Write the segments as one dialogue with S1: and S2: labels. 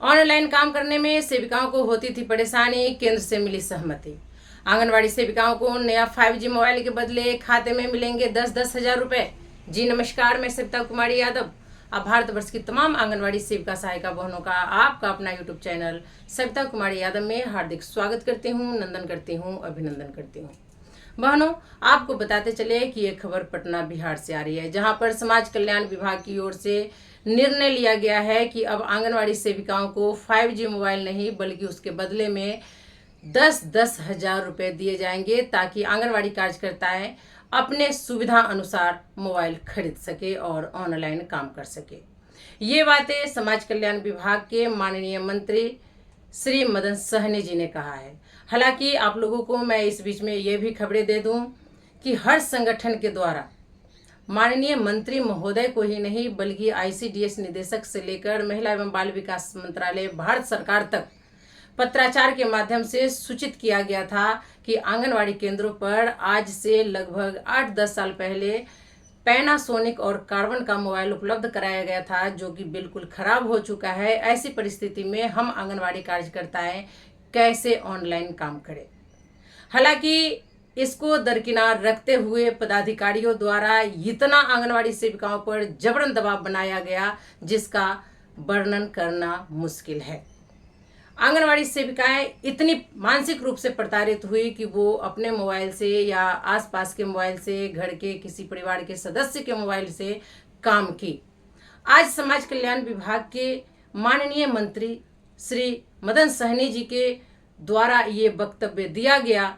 S1: Online काम करने में सेविकाओं को होती थी परेशानी, केंद्र से मिली सहमति। आंगनवाड़ी सेविकाओं को नया 5G मोबाइल के बदले खाते में मिलेंगे 10-10 हजार रुपए। जी नमस्कार, मैं सविता कुमारी यादव। अब भारतवर्ष की तमाम आंगनवाड़ी सेविका सहायिका बहनों का आपका अपना यूट्यूब चैनल सविता कुमारी यादव में हार्दिक स्वागत करती हूँ, नंदन करती हूँ, अभिनंदन करती हूँ। बहनों, आपको बताते चले कि ये खबर पटना बिहार से आ रही है, जहां पर समाज कल्याण विभाग की ओर से निर्णय लिया गया है कि अब आंगनवाड़ी सेविकाओं को 5G मोबाइल नहीं बल्कि उसके बदले में 10-10 हजार रुपए दिए जाएंगे, ताकि आंगनवाड़ी कार्यकर्ताएं अपने सुविधा अनुसार मोबाइल खरीद सके और ऑनलाइन काम कर सके। ये बातें समाज कल्याण विभाग के माननीय मंत्री श्री मदन सहनी जी ने कहा है। हालांकि आप लोगों को मैं इस बीच में ये भी खबरें दे दूं कि हर संगठन के द्वारा माननीय मंत्री महोदय को ही नहीं बल्कि ICDS निदेशक से लेकर महिला एवं बाल विकास मंत्रालय भारत सरकार तक पत्राचार के माध्यम से सूचित किया गया था कि आंगनवाड़ी केंद्रों पर आज से लगभग 8-10 साल पहले पैनासोनिक और कार्बन का मोबाइल उपलब्ध कराया गया था, जो कि बिल्कुल खराब हो चुका है। ऐसी परिस्थिति में हम आंगनवाड़ी कार्यकर्ताएं कैसे ऑनलाइन काम करें। हालांकि इसको दरकिनार रखते हुए पदाधिकारियों द्वारा इतना आंगनवाड़ी सेविकाओं पर जबरन दबाव बनाया गया, जिसका वर्णन करना मुश्किल है। आंगनवाड़ी सेविकाएं इतनी मानसिक रूप से प्रताड़ित हुई कि वो अपने मोबाइल से या आसपास के मोबाइल से, घर के किसी परिवार के सदस्य के मोबाइल से काम की। आज समाज कल्याण विभाग के माननीय मंत्री श्री मदन सहनी जी के द्वारा ये वक्तव्य दिया गया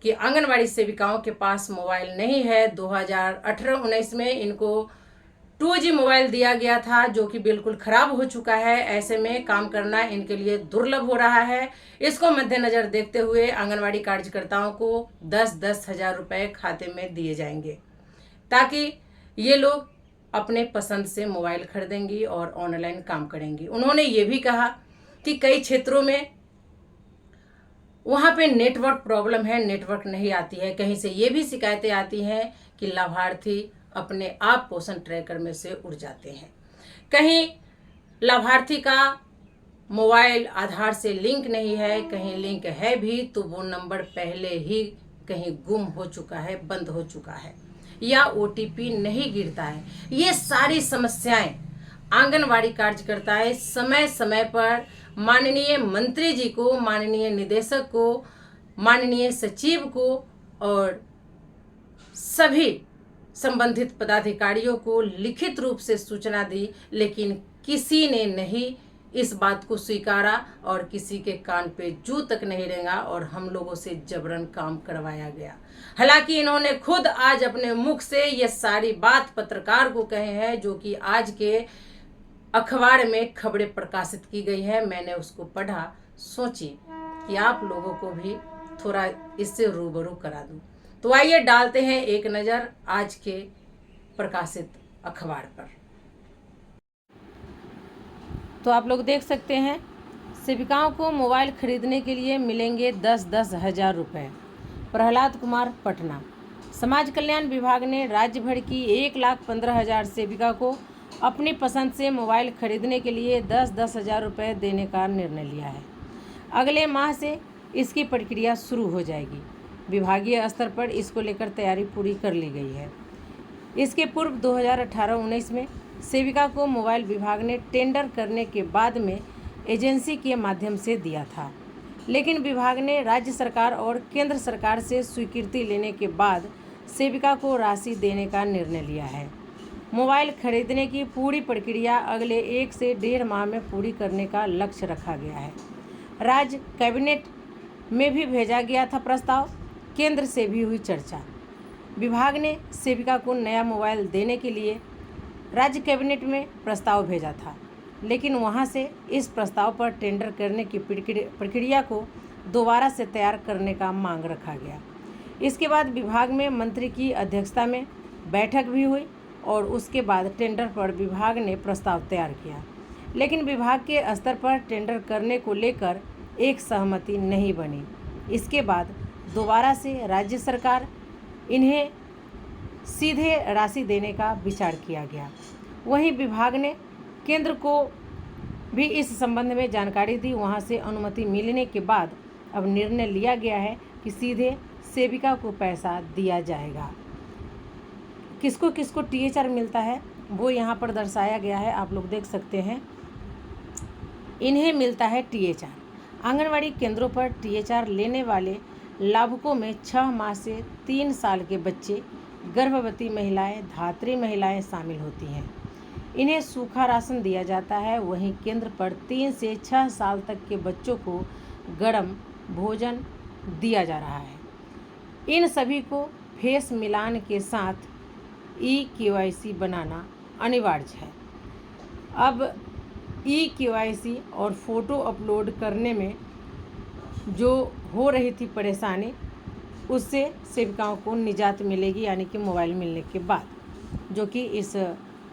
S1: कि आंगनवाड़ी सेविकाओं के पास मोबाइल नहीं है। 2018-19 में इनको 2G मोबाइल दिया गया था, जो कि बिल्कुल खराब हो चुका है। ऐसे में काम करना इनके लिए दुर्लभ हो रहा है। इसको मद्देनजर देखते हुए आंगनवाड़ी कार्यकर्ताओं को 10-10 हजार रुपए खाते में दिए जाएंगे, ताकि ये लोग अपने पसंद से मोबाइल खरीदेंगी और ऑनलाइन काम करेंगी। उन्होंने ये भी कहा कि कई क्षेत्रों में वहाँ पे नेटवर्क प्रॉब्लम है, नेटवर्क नहीं आती है। कहीं से ये भी शिकायतें आती हैं कि लाभार्थी अपने आप पोषण ट्रैकर में से उड़ जाते हैं। कहीं लाभार्थी का मोबाइल आधार से लिंक नहीं है, कहीं लिंक है भी तो वो नंबर पहले ही कहीं गुम हो चुका है, बंद हो चुका है, या OTP नहीं गिरता है। ये सारी समस्याएं आंगनवाड़ी कार्यकर्ताएं समय समय पर माननीय मंत्री जी को, माननीय निदेशक को, माननीय सचिव को और सभी संबंधित पदाधिकारियों को लिखित रूप से सूचना दी, लेकिन किसी ने नहीं इस बात को स्वीकारा और किसी के कान पे जू तक नहीं रेंगा और हम लोगों से जबरन काम करवाया गया। हालांकि इन्होंने खुद आज अपने मुख से ये सारी बात पत्रकार को कहे हैं, जो कि आज के अखबार में खबरें प्रकाशित की गई है। मैंने उसको पढ़ा, सोची कि आप लोगों को भी थोड़ा इससे रूबरू करा दूं। तो आइए डालते हैं एक नज़र आज के प्रकाशित अखबार पर। तो आप लोग देख सकते हैं, सेविकाओं को मोबाइल खरीदने के लिए मिलेंगे 10-10 हजार रुपये। प्रहलाद कुमार, पटना। समाज कल्याण विभाग ने राज्य भर की 1,15,000 सेविका को अपनी पसंद से मोबाइल खरीदने के लिए 10-10 हजार रुपये देने का निर्णय लिया है। अगले माह से इसकी प्रक्रिया शुरू हो जाएगी। विभागीय स्तर पर इसको लेकर तैयारी पूरी कर ली गई है। इसके पूर्व 2018-19 में सेविका को मोबाइल विभाग ने टेंडर करने के बाद में एजेंसी के माध्यम से दिया था, लेकिन विभाग ने राज्य सरकार और केंद्र सरकार से स्वीकृति लेने के बाद सेविका को राशि देने का निर्णय लिया है। मोबाइल खरीदने की पूरी प्रक्रिया अगले 1 से 1.5 माह में पूरी करने का लक्ष्य रखा गया है। राज्य कैबिनेट में भी भेजा गया था प्रस्ताव, केंद्र से भी हुई चर्चा। विभाग ने सेविका को नया मोबाइल देने के लिए राज्य कैबिनेट में प्रस्ताव भेजा था, लेकिन वहां से इस प्रस्ताव पर टेंडर करने की प्रक्रिया को दोबारा से तैयार करने का मांग रखा गया। इसके बाद विभाग में मंत्री की अध्यक्षता में बैठक भी हुई और उसके बाद टेंडर पर विभाग ने प्रस्ताव तैयार किया, लेकिन विभाग के स्तर पर टेंडर करने को लेकर एक सहमति नहीं बनी। इसके बाद दोबारा से राज्य सरकार इन्हें सीधे राशि देने का विचार किया गया। वहीं विभाग ने केंद्र को भी इस संबंध में जानकारी दी। वहां से अनुमति मिलने के बाद अब निर्णय लिया गया है कि सीधे सेविका को पैसा दिया जाएगा। किसको किसको THR मिलता है वो यहाँ पर दर्शाया गया है, आप लोग देख सकते हैं। इन्हें मिलता है THR। आंगनवाड़ी केंद्रों पर THR लेने वाले लाभुकों में 6 माह से 3 साल के बच्चे, गर्भवती महिलाएं, धात्री महिलाएं शामिल होती हैं। इन्हें सूखा राशन दिया जाता है। वहीं केंद्र पर 3 से 6 साल तक के बच्चों को गर्म भोजन दिया जा रहा है। इन सभी को फेस मिलान के साथ eKYC बनाना अनिवार्य है। अब eKYC और फ़ोटो अपलोड करने में जो हो रही थी परेशानी, उससे सेविकाओं को निजात मिलेगी, यानी कि मोबाइल मिलने के बाद, जो कि इस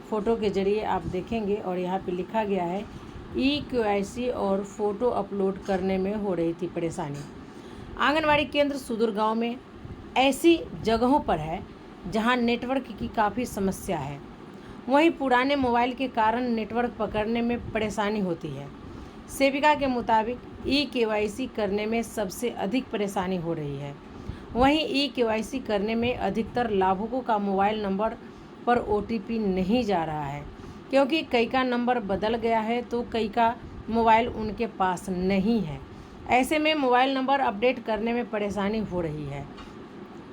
S1: फ़ोटो के ज़रिए आप देखेंगे। और यहाँ पे लिखा गया है eKYC और फ़ोटो अपलोड करने में हो रही थी परेशानी। आंगनवाड़ी केंद्र सुदूर गांव में ऐसी जगहों पर है जहां नेटवर्क की काफ़ी समस्या है। वहीं पुराने मोबाइल के कारण नेटवर्क पकड़ने में परेशानी होती है। सेविका के मुताबिक eKYC करने में सबसे अधिक परेशानी हो रही है। वहीं eKYC करने में अधिकतर लाभुकों का मोबाइल नंबर पर OTP नहीं जा रहा है, क्योंकि कई का नंबर बदल गया है तो कई का मोबाइल उनके पास नहीं है। ऐसे में मोबाइल नंबर अपडेट करने में परेशानी हो रही है।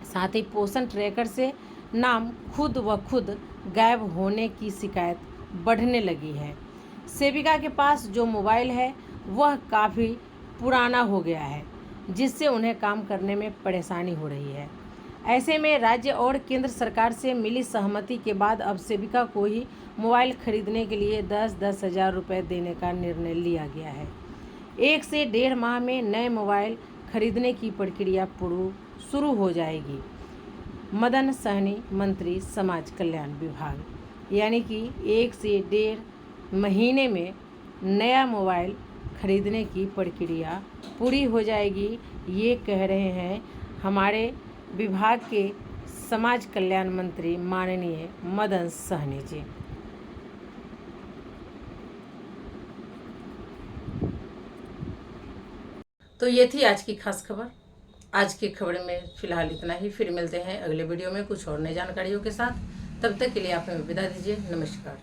S1: साथ ही पोषण ट्रैकर से नाम खुद व खुद गायब होने की शिकायत बढ़ने लगी है। सेविका के पास जो मोबाइल है वह काफ़ी पुराना हो गया है, जिससे उन्हें काम करने में परेशानी हो रही है। ऐसे में राज्य और केंद्र सरकार से मिली सहमति के बाद अब सेविका को ही मोबाइल खरीदने के लिए 10-10 हज़ार रुपये देने का निर्णय लिया गया है। 1 से 1.5 माह में नए मोबाइल खरीदने की प्रक्रिया शुरू हो जाएगी। मदन सहनी, मंत्री समाज कल्याण विभाग, यानी कि 1 से 1.5 महीने में नया मोबाइल खरीदने की प्रक्रिया पूरी हो जाएगी, ये कह रहे हैं हमारे विभाग के समाज कल्याण मंत्री माननीय मदन सहनी जी। तो ये थी आज की खास खबर। आज की खबर में फिलहाल इतना ही। फिर मिलते हैं अगले वीडियो में कुछ और नई जानकारियों के साथ। तब तक के लिए आप हमें विदा दीजिए। नमस्कार।